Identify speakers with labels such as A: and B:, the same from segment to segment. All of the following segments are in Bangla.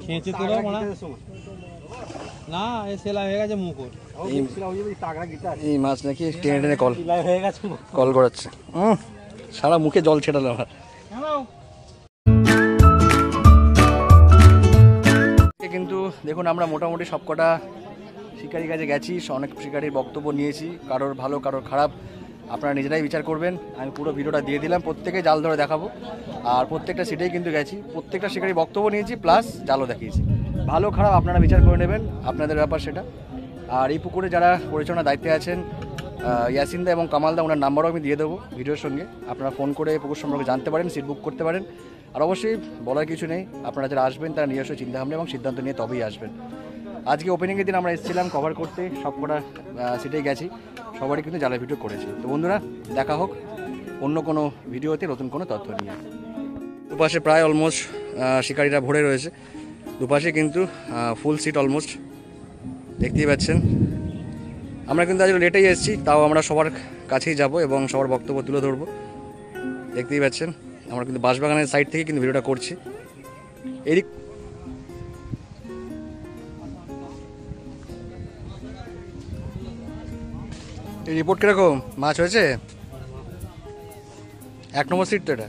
A: খেঁচে তোলা না এই সেলা হয়ে গেছে মুকুর
B: এই মাছ নাকি টেনে টেনে কল করাচ্ছে সারা মুখে জল ছেটালো আমার। কিন্তু দেখুন আমরা মোটামুটি সবকটা শিকারির কাছে গেছি, অনেক শিকারির বক্তব্য নিয়েছি, কারোর ভালো কারোর খারাপ আপনারা নিজেরাই বিচার করবেন। আমি পুরো ভিডিওটা দিয়ে দিলাম, প্রত্যেকে জাল ধরে দেখাবো আর প্রত্যেকটা সিটেই কিন্তু গেছি, প্রত্যেকটা শিকারির বক্তব্য নিয়েছি প্লাস জালও দেখিয়েছি। ভালো খারাপ আপনারা বিচার করে নেবেন, আপনাদের ব্যাপার সেটা। আর এই পুকুরে যারা পরিচালনার দায়িত্বে আছেন ইয়াসিনদা এবং কামালদা, ওনার নাম্বারও আমি দিয়ে দেবো ভিডিওর সঙ্গে, আপনারা ফোন করে পুকুর সম্পর্কে জানতে পারেন, সিট বুক করতে পারেন। আর অবশ্যই বলার কিছু নেই, আপনারা যারা আসবেন তারা নিজস্ব চিন্তাভাবনা এবং সিদ্ধান্ত নিয়ে তবেই আসবেন। আজকে ওপেনিংয়ের দিন আমরা এসেছিলাম কভার করতে, সবকটা সিটেই গেছি, সবারই কিন্তু জালের ভিডিও করেছি। তো বন্ধুরা দেখা হোক অন্য কোনো ভিডিওতে নতুন কোনো তথ্য নিয়ে। দুপাশে প্রায় অলমোস্ট শিকারিরা ভরে রয়েছে, দুপাশে কিন্তু ফুল সিট অলমোস্ট দেখতেই পাচ্ছেন। আমরা কিন্তু আজকে লেটেই এসেছি, তাও আমরা সবার কাছেই যাব এবং সবার বক্তব্য তুলে ধরবো। দেখতেই পাচ্ছেন আমরা কিন্তু বাঁশবাগানের সাইড থেকে কিন্তু ভিডিওটা করছি। এদিক এই রিপোর্ট কিরকম, মাছ হয়েছে? 1 নম্বর সিট তো এটা,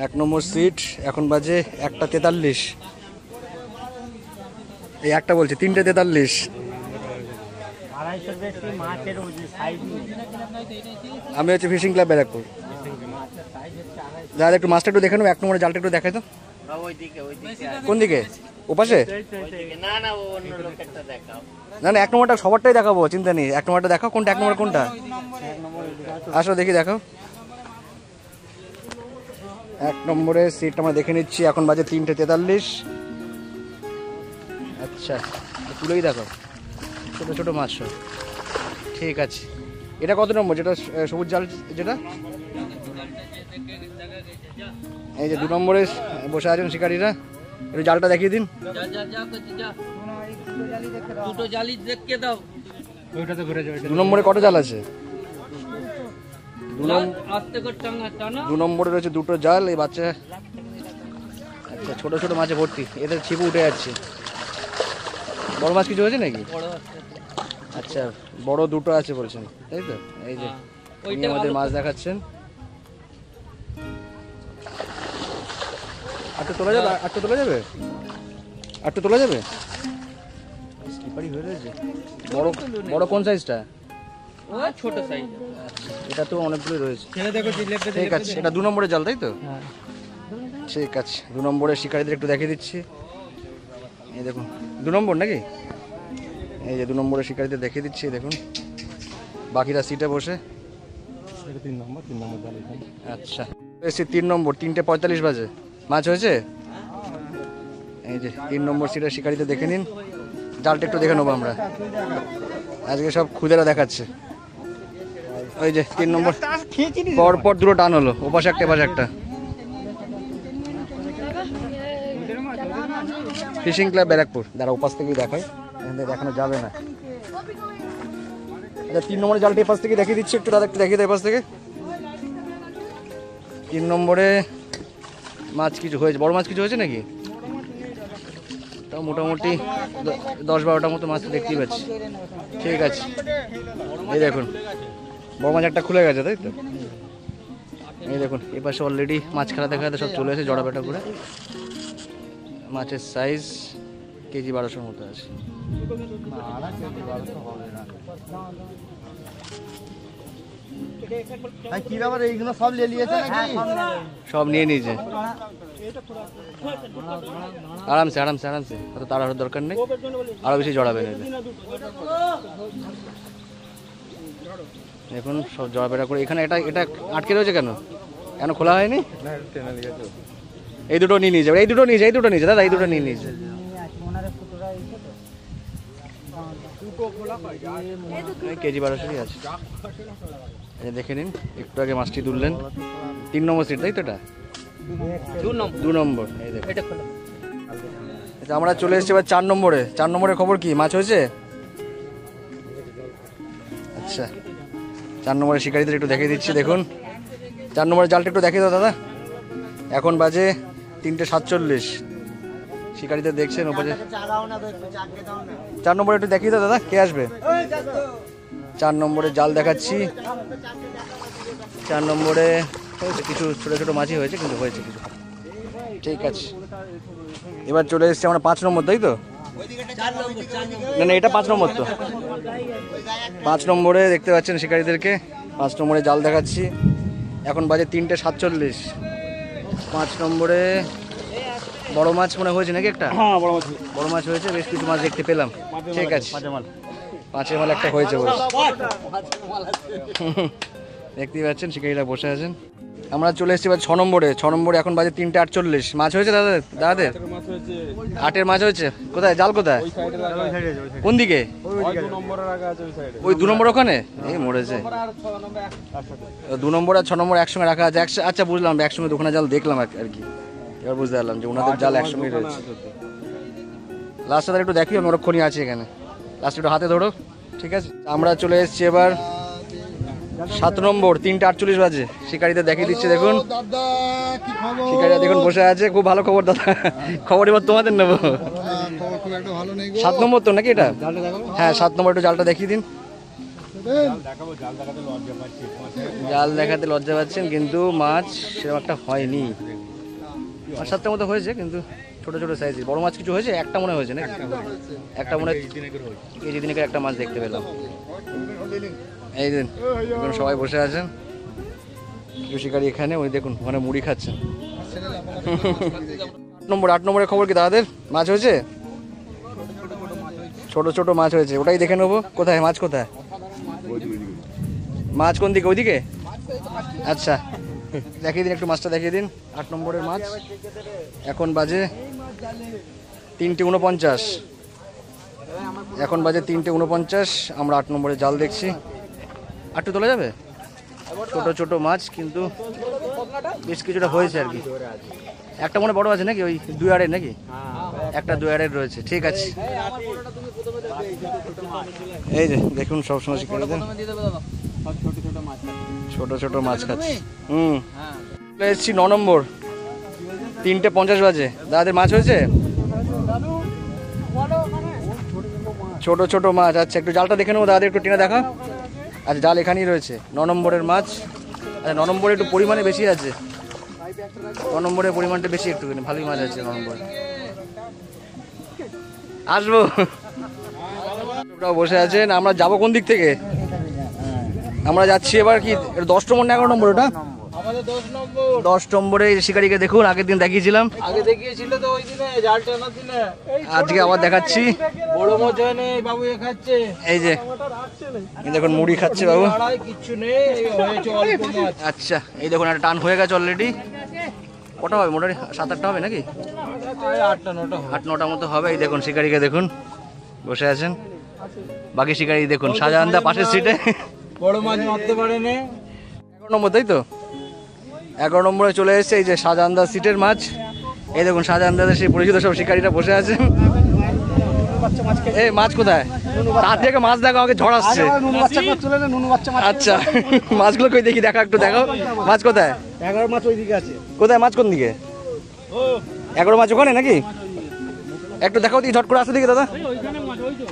B: 1 নম্বর সিট। এখন বাজে 1:43, এই একটা বলছে 3:43। আমি হচ্ছে ফিশিং ক্লাব ব্যারাকপুর। দাদা একটু মাছটা একটু দেখে নেবো, 1 নম্বরের জালটা একটু দেখাই তো। কোন দিকে? ওপাশে? না না 1 নম্বরটা সবারটাই দেখাবো, চিন্তা নেই। 1 নম্বরটা দেখাও, কোনটা 1 নম্বর কোনটা? আসো দেখি, দেখাও 1 নম্বরের সিট আমরা দেখে নিচ্ছি। এখন বাজে 3:43। আচ্ছা তুলেই দেখো, ছোটো ছোটো মাছ সব ঠিক আছে। এটা কত নম্বর, যেটা সবুজ জাল যেটা? এই যে 2 নম্বরে বসে আছেন শিকারীরা, একটু জালটা দেখিয়ে দিন। 2 নম্বরে কত জাল আছে? 2 নম্বরে রয়েছে 2টো জাল। এই বাচ্চা আচ্ছা ছোট ছোট মাছে ভর্তি, এদের ছিপু উঠে যাচ্ছে। বড় মাছ কিছু হয়েছে নাকি? আচ্ছা বড় 2টো আছে বলছেন, তাই তো? এই যে উনি আমাদের মাছ দেখাচ্ছেন। আটটু তোলা যাবে, আটটু তোলা যাবে, আটটু তোলা যাবে। স্লিপারি হয়ে রয়েছে। বড় বড় কোন সাইজটা?
A: ছোট সাইজ।
B: এটা তো অনেকগুলো রয়েছে। ঠিক আছে, এটা 2 নম্বরের জাল তাই তো? ঠিক আছে, 2 নম্বরের শিকারীদের একটু দেখিয়ে দিচ্ছি। এই দেখুন 2 নম্বর নাকি? এই যে 2 নম্বরের শিকারীদের দেখিয়ে দিচ্ছি, দেখুন বাকিরা সিটে বসে।
A: 3 নম্বর জাল।
B: আচ্ছা এসে 3 নম্বর, 3:45 বাজে। মাছ হয়েছে? এই যে 3 নম্বর সিটের শিকারীদের দেখে নিন, জালটা একটু দেখে নেবো আমরা। আজকে সব খুদেরা দেখাচ্ছে। ওই যে 3 নম্বর পরপর 2টো টান হলো, ওপাশে একটা এপাশে একটা। Fishing club Barrackpore. দাঁড়া ওপাশ থেকেই দেখায়, দেখানো যাবে না। আচ্ছা 3 নম্বরের জালটা এপাশ থেকে দেখিয়ে দিচ্ছি, একটু দাদা একটু দেখিয়ে দেয় এপাশ থেকে। 3 নম্বরে মাছ কিছু হয়েছে, বড় মাছ কিছু হয়েছে নাকি? তাও মোটামুটি 10-12টা মতো মাছ দেখতেই পাচ্ছি। ঠিক আছে, এই দেখুন বড় মাছ একটা খুলে গেছে তাই তো? এই দেখুন এই পাশে অলরেডি মাছ খেলা দেখাতে সব চলে এসে জড়া বেটা করে। মাছের সাইজ কেজি 1200 মতো আছে।
C: কি ব্যাপার, এইগুলো সব নিয়ে নিয়েছে নাকি?
B: সব নিয়ে নিয়েছে, আরামসে আরামসে আরামসে, অত তাড়াহুড়োর দরকার নেই, আরো বেশি জড়াবে না। দেখুন সব জড়া বেড়া করে। এখানে এটা এটা আটকে রয়েছে কেন, কেন খোলা হয়নি? এই 2টো নিয়ে নিয়েছে, এই 2টো নিয়েছে, এই 2টো নিয়েছে দাদা, এই 2টো নিয়ে নিয়েছে। কেজি 1200 আছে। দেখে নিন, একটু আগে মাছটি তুললেন। 3 নম্বর সিট তাই তো? এটা 2 নম্বর। এই দেখুন আমরা চলে এসেছি এবার 4 নম্বরে। 4 নম্বরের খবর কি, মাছ হয়েছে? আচ্ছা 4 নম্বরের শিকারীদের একটু দেখিয়ে দিচ্ছি, দেখুন 4 নম্বরের জালটা একটু দেখিয়ে দাও দাদা। এখন বাজে 3:47। শিকারিদের দেখছেন ওপারে। 4 নম্বরে একটু দেখিয়ে দাও দাদা, কে আসবে? 4 নম্বরে জাল দেখাচ্ছি। 4 নম্বরে কিছু ছোট ছোট মাছই হয়েছে, কিন্তু হয়েছে কিছু। ঠিক আছে, এবার চলে এসেছি আমরা 5 নম্বর, তাই তো? না না, এটা 5 নম্বর তো। 5 নম্বরে দেখতে পাচ্ছেন শিকারীদেরকে। 5 নম্বরে জাল দেখাচ্ছি। এখন বাজে 3:47। 5 নম্বরে বড় মাছ মনে হয়েছে নাকি একটা?
A: হ্যাঁ,
B: বড় মাছ হয়েছে, বেশ কিছু মাছ দেখতে পেলাম। ঠিক আছে, 5 মাল একটা হয়েছে বলে দেখতেই পাচ্ছেন শিকারীরা বসে আছেন। আমরা চলে এসেছি এবার 6 নম্বরে। 6 নম্বরে এখন বাজে 3:48। মাছ হয়েছে দাদাদের? 8-এর মাছ হয়েছে। কোথায় জাল, কোথায়, কোন দিকে? ওই 2 নম্বর ওখানে এই মরেছে। 2 নম্বর আর 6 নম্বর একসঙ্গে রাখা আছে। আচ্ছা বুঝলাম, একসঙ্গে দুখানা জাল দেখলাম আর কি। এবার বুঝতে পারলাম যে ওনাদের জাল একসঙ্গে রয়েছে। লাস্টটা একটু দেখি, আমি ওরক্ষণই আছে এখানে। লাস্ট একটু হাতে ধরো। ঠিক আছে, আমরা চলে এসেছি এবার 7 নম্বর। 3:48 বাজে। শিকারীদের দেখিয়ে দিচ্ছে দেখুন। শিকারীরা দেখুন বসে আছে। খুব ভালো খবর দাদা, খবর এবার তোমাদের নেবো। 7 নম্বর তো নাকি এটা? হ্যাঁ, 7 নম্বর। একটু জালটা দেখিয়ে দিন। জাল দেখাতে লজ্জা পাচ্ছেন, কিন্তু মাছ সেরকম একটা হয়নি। 7টার মতো হয়েছে, কিন্তু ছোট ছোট সাইজের। বড় মাছ কিছু হয়েছে? একটা মনে হয়েছে নাকি? একটা মনে হয় কেজি দিনেকের একটা মাছ দেখতে পেলাম। এই দিন এখন সবাই বসে আছেন, কিছু শিকারী এখানে। ওই দেখুন ওখানে মুড়ি খাচ্ছেন। 8 নম্বরের খবর কি দাদাদের? মাছ হয়েছে? ছোট ছোট মাছ হয়েছে, ওটাই দেখে নেবো। কোথায় মাছ, কোথায় মাছ, কোন দিকে? ওইদিকে? আচ্ছা, দেখিয়ে দিন একটু মাছটা, দেখিয়ে দিন। 8 নম্বরের মাছ। এখন বাজে 3:49। এখন বাজে 3:49। আমরা 8 নম্বরে জাল দেখছি। আর একটু তোলা যাবে? ছোট ছোট মাছ, কিন্তু বেশ কিছুটা হয়েছে আর কি। একটা মনে বড় আছে নাকি? ওই 2 আড়ের নাকি? একটা 2 আড়ের রয়েছে। ঠিক আছে, এই যে দেখুন সবসময় শিকারীদের ছোট ছোট মাছ খাচ্ছে। চলে এসেছি 9 নম্বর। 3:50 বাজে। দাদাদের মাছ হয়েছে? ছোট ছোট মাছ। আচ্ছা, একটু জালটা দেখে নেবো দাদাদের, একটু টেনে দেখা। আচ্ছা, জাল এখানেই রয়েছে। 9 নম্বরের মাছ। আচ্ছা, 9 নম্বরে একটু পরিমাণে বেশি আছে। 9 নম্বরের পরিমাণটা বেশি, একটুখানি ভালোই মাছ আছে 9 নম্বরে। আসবো, ওটাও বসে আছেন। আমরা যাবো কোন দিক থেকে? আমরা যাচ্ছি এবার কি 10 নম্বর না 11 নম্বর? ওটা 10 নম্বরে শিকারীকে দেখুন। আগের দিন দেখিয়েছিলাম,
A: আগে দেখিয়েছিল তো ওই দিনে জাল টানার দিনে।
B: আজকে আবার দেখাচ্ছি।
A: বড় মাছ হয় না বাবু, এ খাচ্ছে।
B: এই যে দেখুন মুড়ি খাচ্ছে বাবু।
A: কিচ্ছু নেই, হয়েছে অল্প মাছ।
B: আচ্ছা, এই দেখুন একটা টান হয়ে গেছে অলরেডি। কটা হবে মোটামুটি? 7-8টা হবে নাকি? 8-9টা মতো হবে। এই দেখুন শিকারীকে দেখুন বসে আছেন। বাকি শিকারী দেখুন, শাহজাহানদা পাশের সিটে।
A: বড় মাছ মারতে পারে না।
B: 11 নম্বর, তাই তো? 11 নম্বরে চলে এসেছে। এই যে শাহজাহানদা সিটের মাছ। এই দেখুন শাহজাহানদাদের সেই পরিচিত সব শিকারীরা বসে আছেন। এই মাছ কোথায়? তার থেকে মাছ দেখো, আগে ঝড় আসছে। আচ্ছা, মাছগুলো কই দেখি, দেখা একটু দেখো। মাছ কোথায়?
A: 11 মাছ ওইদিকে আছে।
B: কোথায় মাছ, কোন দিকে? 11 মাছ ওখানে নাকি? একটু দেখাও দিই, ঝট করে আসো দিকে দাদা।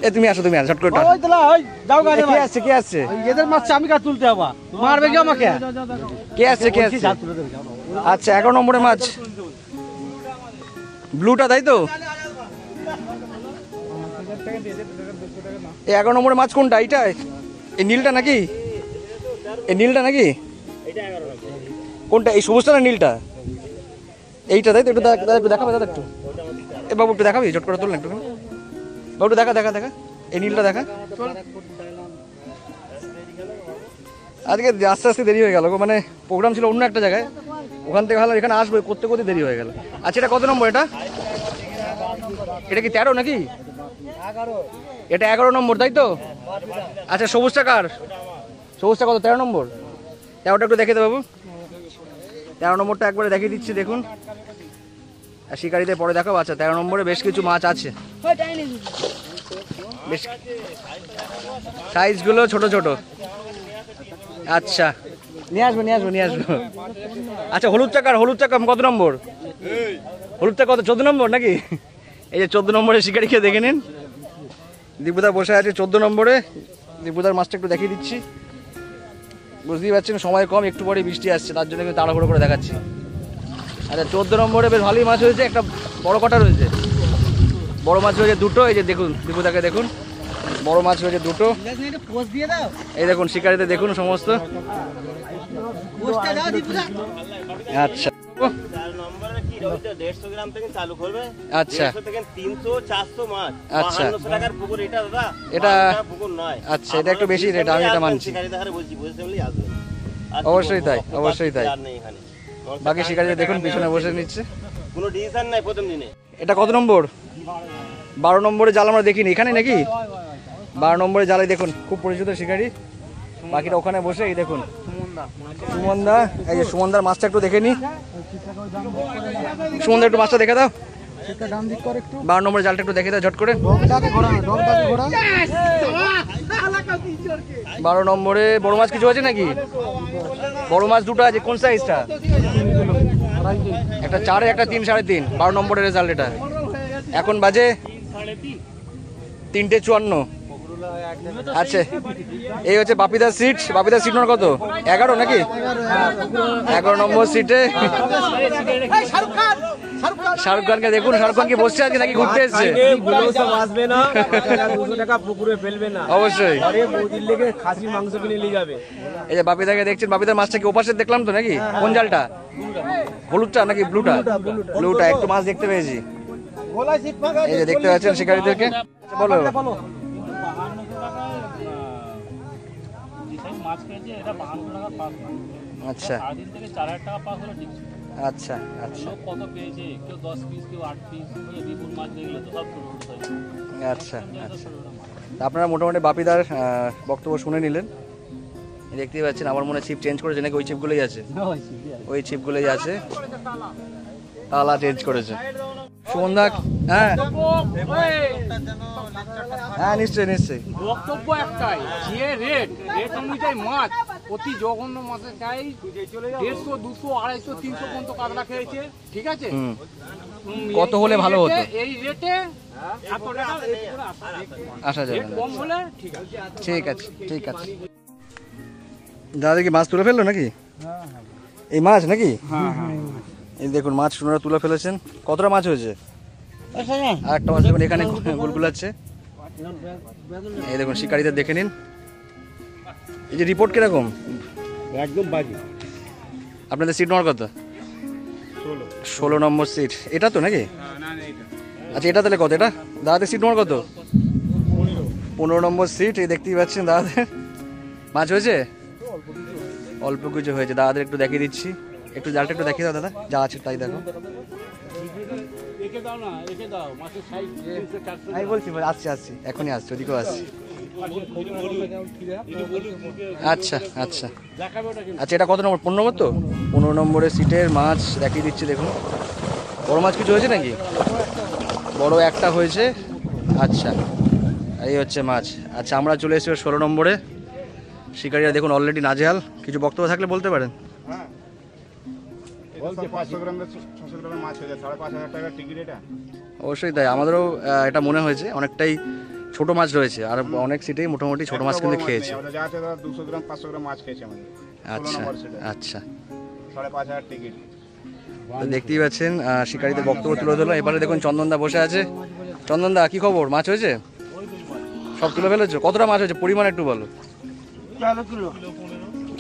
B: এ তুমি আসো, তুমি আসো ঝট করে। কে আসছে, কে আসছে?
A: এদের মাছ আমি কাজ তুলতে হবা, মারবে কি আমাকে?
B: কে আসছে, কে আসছে? আচ্ছা, 11 নম্বরের মাছ ব্লুটা, তাই তো? এই 11 নম্বরের মাছ কোনটা? এইটা? এই নীলটা নাকি? এই নীলটা নাকি? কোনটা? এই সবুজটা না নীলটা? এইটা, তাই তো? একটু দেখাবে দাদা একটু। এ বাবু একটু দেখাবি, ঝট করে তোল না একটু। বাবু একটু দেখা দেখা দেখা, এই নীলটা দেখা। আজকে আস্তে আস্তে দেরি হয়ে গেল, মানে প্রোগ্রাম ছিল অন্য একটা জায়গায়, ওখান থেকে ভালো এখানে আসবো, করতে করতে দেরি হয়ে গেল। আচ্ছা, এটা কত নম্বর? এটা কি 13 নাকি? এটা 11 নম্বর, তাই তো? আচ্ছা, সবুজটা কার? সবুজটা কত? 13 নম্বর। 13টা একটু দেখে দে বাবু। 13 নম্বরটা একবারে দেখিয়ে দিচ্ছি দেখুন। শিকারীদের পরে দেখাবো। আচ্ছা, 13 নম্বরে বেশ কিছু মাছ আছে, বেশ সাইজগুলো ছোট ছোট। আচ্ছা, নিয়ে আসবো নিয়ে আসবো নিয়ে আসবো। আচ্ছা, হলুদ চাকার কত নম্বর? হলুদটা কত? 14 নম্বর নাকি? এই যে 14 নম্বরের শিকারিকে দেখে নিন, দীপুদা বসে আছে 14 নম্বরে। দীপুদার মাছটা একটু দেখিয়ে দিচ্ছি। বুঝতেই পারছেন সময় কম, একটু পরে বৃষ্টি আসছে, তার জন্য কিন্তু তাড়াহুড়ো করে দেখাচ্ছি। আচ্ছা 14 নম্বরে বেশ ভালোই মাছ হয়েছে, একটা বড় কটা রয়েছে, বড় মাছ রয়েছে দুটো। এই যে দেখুন দীপুদাকে দেখুন, বড় মাছ রয়েছে দুটো। এই দেখুন শিকারিতে দেখুন সমস্ত। আচ্ছা আচ্ছা আচ্ছা, এটা আচ্ছা এটা একটু বেশি রেট, আমি এটা মানছি। অবশ্যই তাই, অবশ্যই তাই। বাকি শিকারিতে দেখুন পিছনে বসে নিচ্ছে।
D: কোনো ডিসিশন নাই প্রথম দিনে।
B: এটা কত নম্বর? 12 নম্বরে জাল আমরা দেখিনি এখানে নাকি? 12 নম্বরে জালে দেখুন খুব পরিচিত শিকারি, বাকিটা ওখানে বসে। এই দেখুন সুমনদা, এই যে সুমনদার মাছটা একটু দেখে নি। সুমনদা একটু মাছটা দেখে দাও, 12 নম্বরে জালটা একটু দেখে দাও ঝট করে। 12 নম্বরে বড় মাছ কিছু আছে নাকি? বড় মাছ দুটো আছে, কোন সাইজটা? একটা 4 একটা 3 3.5। 12 নম্বরের রেজাল্ট এটা। এখন বাজে 3:54। আচ্ছা এই হচ্ছে বাপিদার সিট। বাপিদার সিট নম্বর কত? 11 নাকি? 11 নম্বর সিটে শাহরুখ খানকে দেখুন। শাহরুখ খান কি বসছে আজকে নাকি ঘুরতে এসছে? অবশ্যই। এই যে বাপিদাকে দেখছেন, বাপিদার মাছটা কি ওপাশে দেখলাম তো নাকি? কোন জালটা? হলুদটা নাকি ব্লুটা? ব্লুটা। একটু মাছ দেখতে পেয়েছি। এই যে দেখতে পাচ্ছেন শিকারীদেরকে। বলো আচ্ছা আচ্ছা আচ্ছা আচ্ছা আচ্ছা। আপনারা মোটামুটি বাপিদার বক্তব্য শুনে নিলেন। দেখতেই পাচ্ছেন আমার মনে হয় ছিপ চেঞ্জ করেছে নাকি? ওই ছিপগুলোই আছে, ওই ছিপগুলোই আছে, তালা চেঞ্জ করেছে সুমনদা। হ্যাঁ হ্যাঁ নিশ্চয়ই নিশ্চয়ই।
E: বক্তব্য একটাই, যে রেট অনুযায়ী মাছ প্রতি জঘন্য মাছে চাই 150, 200, 250, 300 পর্যন্ত কাতলা খেয়েছে, ঠিক আছে?
B: কত হলে ভালো হতো?
E: এই রেটে
B: আসা যাবে না।
E: কম হলে ঠিক আছে।
B: ঠিক আছে ঠিক আছে। দাদা কি মাছ তুলে ফেললো নাকি? এই মাছ নাকি? এই দেখুন মাছ সোনারা তুলে ফেলেছেন। কতটা মাছ হয়েছে? আর একটা মাছ দেখুন এখানে গুলগুলাচ্ছে। এই দেখুন শিকারীদের দেখে নিন। এই যে রিপোর্ট কিরকম?
D: একদম বাজে।
B: আপনাদের সিট নম্বর কত? 16 নম্বর সিট। এটা তো নাকি? আচ্ছা এটা তাহলে কত? এটা দাদাদের সিট নম্বর কত? 15 নম্বর সিট। এই দেখতেই পাচ্ছেন দাদাদের মাছ হয়েছে, অল্প কিছু হয়েছে। দাদাদের একটু দেখিয়ে দিচ্ছি, একটু জালটা একটু দেখিয়ে দাও দাদা, যা আছে তাই দেখো। আমি বলছি আসছি আসছি, এখনই আসছি, ওদিকেও আসছি। আচ্ছা আচ্ছা আচ্ছা। এটা কত নম্বর? 15 নম্বর তো? 15 নম্বরের সিটের মাছ দেখিয়ে দিচ্ছি দেখুন। বড় মাছ কিছু হয়েছে নাকি? বড় একটা হয়েছে। আচ্ছা এই হচ্ছে মাছ। আচ্ছা আমরা চলে এসেছি 16 নম্বরে। শিকারীরা দেখুন অলরেডি নাজেহাল। কিছু বক্তব্য থাকলে বলতে পারেন।
D: 500 গ্রামের 600 গ্রামের মাছ হয়ে যায়, 5,500 টাকার টিকিট এটা।
B: অবশ্যই তাই, আমাদেরও এটা মনে হয়েছে। অনেকটাই ছোট মাছ রয়েছে, আর অনেক সিটেই মোটামুটি ছোট মাছ কিন্তু খেয়েছে।
D: যা আছে 200 গ্রাম 500 গ্রাম মাছ খেয়েছে আমাদের।
B: আচ্ছা আচ্ছা।
D: 5,500 টিকিট।
B: তো দেখতেই পাচ্ছেন শিকারীদের বক্তব্য তুলে ধরলো। এবারে দেখুন চন্দনদা বসে আছে। চন্দনদা কি খবর? মাছ হয়েছে? সব তুলে ফেলেছো? কতটা মাছ হয়েছে পরিমাণ একটু বলো।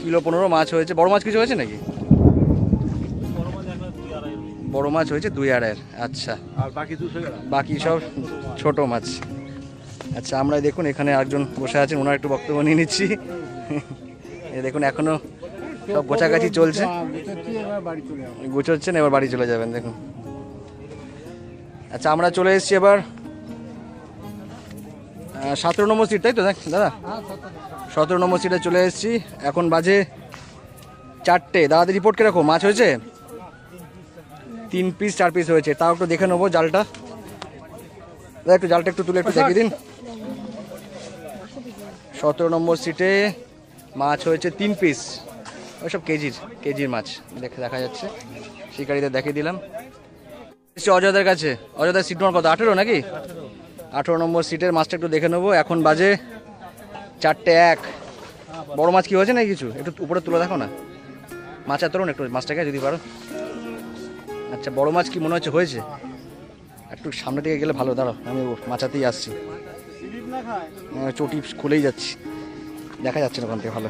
B: কিলো 15 মাছ হয়েছে। বড় মাছ কিছু হয়েছে নাকি? বড় মাছ হয়েছে 2-2.5। আচ্ছা
D: আর
B: বাকি সব ছোট মাছ। আচ্ছা আমরা দেখুন এখানে আরেকজন বসে আছেন, ওনার একটু বক্তব্য নিয়ে নিচ্ছি। এই দেখুন এখনো সব গোছাগাছি চলছে, গুছোচ্ছেন, এবার বাড়ি চলে যাবেন দেখুন। আচ্ছা আমরা চলে এসেছি এবার 17 নম্বর সিট, তাই তো দাদা? 17 নম্বর সিটে চলে এসেছি। এখন বাজে 4টে। দাদাদের রিপোর্ট কিরকম? মাছ হয়েছে 3 পিস 4 পিস হয়েছে। তাও একটু দেখে নেবো জালটা। দাদা একটু জালটা একটু তুলে একটু দেখিয়ে দিন। 17 নম্বর সিটে মাছ হয়েছে 3 পিস। ওইসব কেজির মাছ দেখা যাচ্ছে। শিকারীদের দেখিয়ে দিলাম। এসছি অজয়দার কাছে। অজয়দার সিট নম্বর কত? 18 নাকি? 18 নম্বর সিটের মাছটা একটু দেখে নেবো। এখন বাজে 4:01। বড় মাছ কি হয়েছে নাকি কিছু? একটু উপরে তুলে দেখো না, মাছ তোলো না একটু মাছটাকে যদি পারো। আচ্ছা, বড় মাছ কি মনে হচ্ছে হয়েছে? একটু সামনে দিকে গেলে ভালো, দাঁড়াও আমি মাছাতেই আসছি। চটি খুলেই যাচ্ছি, দেখা যাচ্ছে না ওখান থেকে ভালো।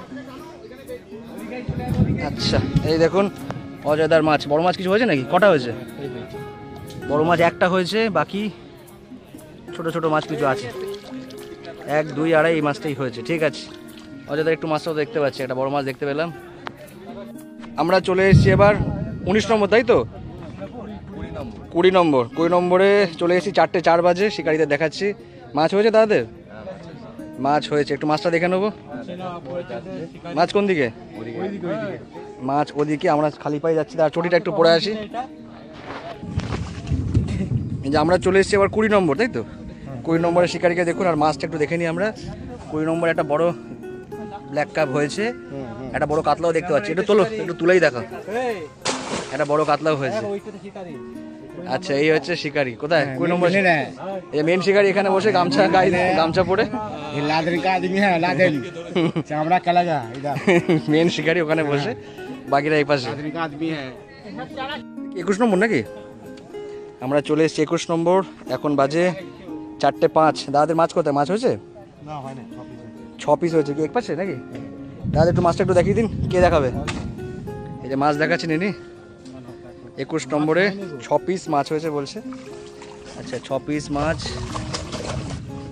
B: আচ্ছা, এই দেখুন অজয়দার মাছ। বড় মাছ কিছু হয়েছে নাকি? কটা হয়েছে? বড় মাছ একটা হয়েছে, বাকি ছোট ছোট মাছ কিছু আছে। 1, 2, 2.5 এই মাছটাই হয়েছে। ঠিক আছে, অজয়দার একটু মাছটাও দেখতে পাচ্ছি, একটা বড় মাছ দেখতে পেলাম। আমরা চলে এসেছি এবার 19 নম্বর, তাই তো? 20 নম্বর। 20 নম্বরে চলে এসেছি। 4:04 বাজে। শিকারীদের দেখাচ্ছি। মাছ হয়েছে তাদের? মাছ হয়েছে, একটু মাছটা দেখে নেবো। মাছ কোন দিকে? মাছ ওদিকে, আমরা খালি পায়ে যাচ্ছি। তার চটিটা একটু পরে আসি। যে আমরা চলে এসেছি এবার 20 নম্বর, তাই তো? 20 নম্বরের শিকারীকে দেখুন, আর মাছটা একটু দেখে নিই আমরা। 20 নম্বরে একটা বড় ব্ল্যাক কাপ হয়েছে, একটা বড় কাতলাও দেখতে পাচ্ছি। একটু তোলো, একটু তুলেই দেখা। একটা বড় কাতলাও হয়েছে। আচ্ছা, এই হচ্ছে শিকারি। কোথায়? 20 নম্বর এই মেন শিকারি এখানে বসে গামছা গায়ে গামছা পরে। মেন শিকারি ওখানে বসে, বাকিরা এই পাশে। 21 নম্বর নাকি? আমরা চলে এসেছি 21 নম্বর। এখন বাজে 4:05। দাদাদের মাছ কোথায়? মাছ হয়েছে? 6 পিস হয়েছে। কি এক পাশে নাকি? দাদা একটু মাছটা একটু দেখিয়ে দিন। কে দেখাবে? এই যে মাছ দেখাচ্ছেন ইনি। 21 নম্বরে 6 পিস মাছ হয়েছে বলছে। আচ্ছা, 6 পিস মাছ,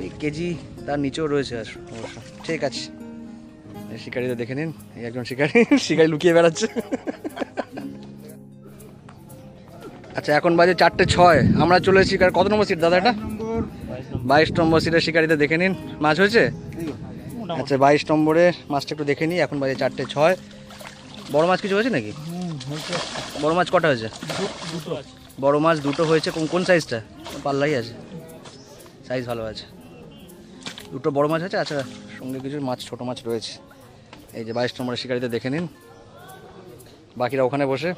B: 1 কেজি তার নিচেও রয়েছে আর অবশ্য। ঠিক আছে, শিকারিটা দেখে নিন। এই একজন শিকারি লুকিয়ে বেড়াচ্ছে। আচ্ছা, এখন বাজে 4:06। আমরা চলে এসেছি। কত নম্বর সিট দাদা এটা? 22 নম্বর সিটের শিকারিটা দেখে নিন। মাছ হয়েছে? আচ্ছা, 22 নম্বরের মাছটা একটু দেখে নিই। এখন বাজে 4:06। বড় মাছ কিছু হয়েছে নাকি? বড় মাছ কটা হয়েছে? বড় মাছ 2টো হয়েছে। কোন সাইজটা? পাল্লাই আছে, সাইজ ভালো আছে। 2টো বড় মাছ আছে। আচ্ছা, সঙ্গে কিছু মাছ, ছোট মাছ রয়েছে। এই যে 22 নম্বরের শিকারিতে দেখে নিন, বাকিরা ওখানে বসে।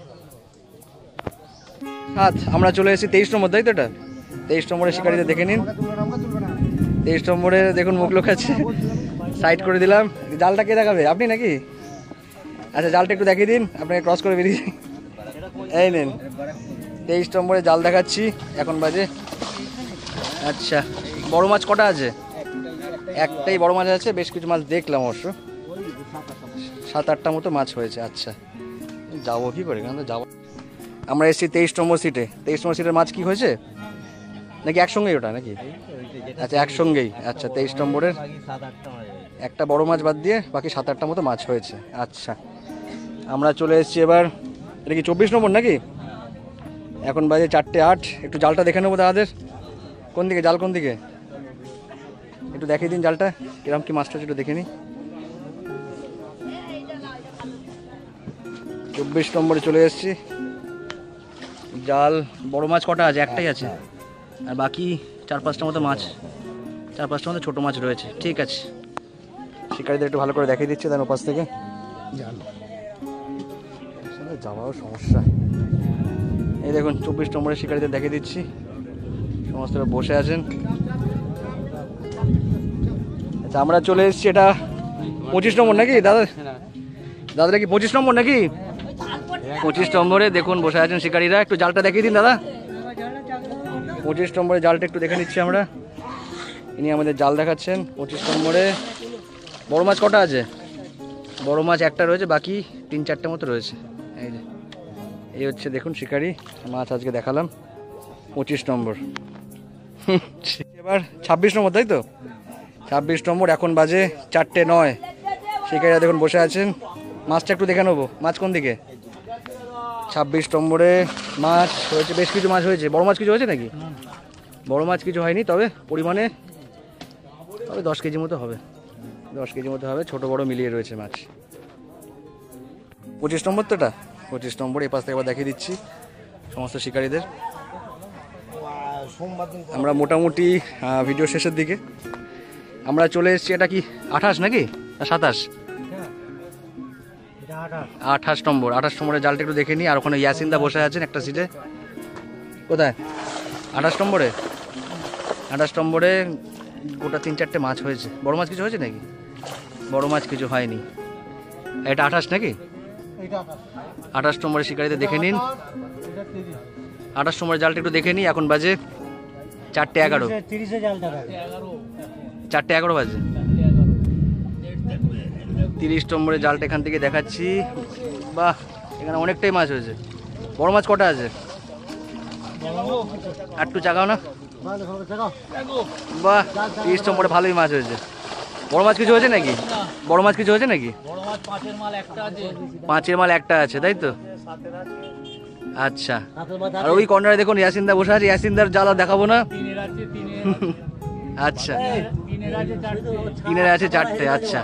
B: আমরা চলে এসেছি 23 নম্বর, তাই তো? এটা 23 নম্বরের শিকারিতে দেখে নিন। 23 নম্বরে দেখুন মুখ লোকাচ্ছে। সাইড করে দিলাম। জালটা কে দেখাবে? আপনি নাকি? আচ্ছা, জালটা একটু দেখিয়ে দিন। আপনাকে ক্রস করে বেরিয়ে এই নেন। 23 নম্বরে জাল দেখাচ্ছি। এখন বাজে। আচ্ছা, বড় মাছ কটা আছে? একটাই বড় মাছ আছে। বেশ কিছু মাছ দেখলাম অবশ্য, 7-8টা মতো মাছ হয়েছে। আচ্ছা, যাবো কি করে? কেন যাবো। আমরা এসেছি 23 নম্বর সিটে। 23 নম্বর সিটের মাছ কি হয়েছে নাকি একসঙ্গেই ওটা নাকি? আচ্ছা, একসঙ্গেই। আচ্ছা, 23 নম্বরের একটা বড় মাছ বাদ দিয়ে বাকি 7-8টা মতো মাছ হয়েছে। আচ্ছা, আমরা চলে এসেছি এবার। এটা কি 24 নম্বর নাকি? এখন বাজে 4:08। একটু জালটা দেখে নেবো দাদাদের। কোন দিকে জাল? কোন দিকে একটু দেখিয়ে দিন জালটা, কিরকম কি মাছটা একটু দেখে নিই। 24 নম্বরে চলে এসেছি। জাল বড় মাছ কটা আছে? একটাই আছে, আর বাকি 4-5টা মতো মাছ, 4-5টা মতো ছোটো মাছ রয়েছে। ঠিক আছে, শিকারীদের একটু ভালো করে দেখিয়ে দিচ্ছে। তার ওপাশ থেকে যাওয়াও সমস্যা। এই দেখুন 24 নম্বরের শিকারীদের দেখিয়ে দিচ্ছি। সমস্ত বসে আছেন। আচ্ছা, আমরা চলে এসেছি। এটা 25 নম্বর নাকি দাদা? দাদারা কি 25 নম্বর নাকি? 25 নম্বরে দেখুন বসে আছেন শিকারীরা। একটু জালটা দেখিয়ে দিন দাদা। 25 নম্বরে জালটা একটু দেখে নিচ্ছি আমরা। ইনি আমাদের জাল দেখাচ্ছেন। 25 নম্বরে বড় মাছ কটা আছে? বড় মাছ একটা রয়েছে, বাকি 3-4টে মতো রয়েছে। এই যে এই হচ্ছে দেখুন শিকারি মাছ আজকে দেখালাম। 25 নম্বর। এবার 26 নম্বর, তাই তো? 26 নম্বর। এখন বাজে 4:09। শিকারীরা দেখুন বসে আছেন। মাছটা একটু দেখে নেবো। মাছ কোন দিকে? 26 নম্বরে মাছ হয়েছে, বেশ কিছু মাছ হয়েছে। বড় মাছ কিছু হয়েছে নাকি? বড় মাছ কিছু হয়নি, তবে পরিমাণে 10 কেজি মতো হবে। 10 কেজি মতো হবে, ছোট বড় মিলিয়ে রয়েছে মাছ। 25 নম্বর তো এটা? 25 নম্বর। এই পাশ থেকে আবার দেখিয়ে দিচ্ছি সমস্ত শিকারীদের। আমরা মোটামুটি ভিডিও শেষের দিকে আমরা চলে এসেছি। এটা কি 28 নাকি না 27? 28 নম্বর। 28 নম্বরের জালটা একটু দেখে নিই। আর ওখানে ইয়াসিনদা বসে আছেন একটা সিটে। কোথায় 28 নম্বরে? 28 নম্বরে গোটা 3-4টে মাছ হয়েছে। বড় মাছ কিছু হয়েছে নাকি? বড় মাছ কিছু হয়নি। এটা 28 নাকি? 28 নম্বরে শিকারিতে দেখে নিন। 28 নম্বরের জালটা একটু দেখে নিই। এখন বাজে 4:11। 4:11 বাজে। 30 নম্বরের জালটা এখান থেকে দেখাচ্ছি। বাহ, এখানে অনেকটাই মাছ হয়েছে। বড় মাছ কটা আছে? একটু চাগাও না। বাহ, 30 নম্বরে ভালোই মাছ হয়েছে। বড় মাছ কিছু হয়েছে নাকি? বড় মাছ কিছু হয়েছে নাকি? 5-এর মাল একটা আছে, তাই তো? আচ্ছা। আর ওই কর্নারে দেখুন ইয়াসিনদা বসে আছে। ইয়াসিনদার জাল আর দেখাবো না। আচ্ছা, 3-এর আছে 4টে। আচ্ছা।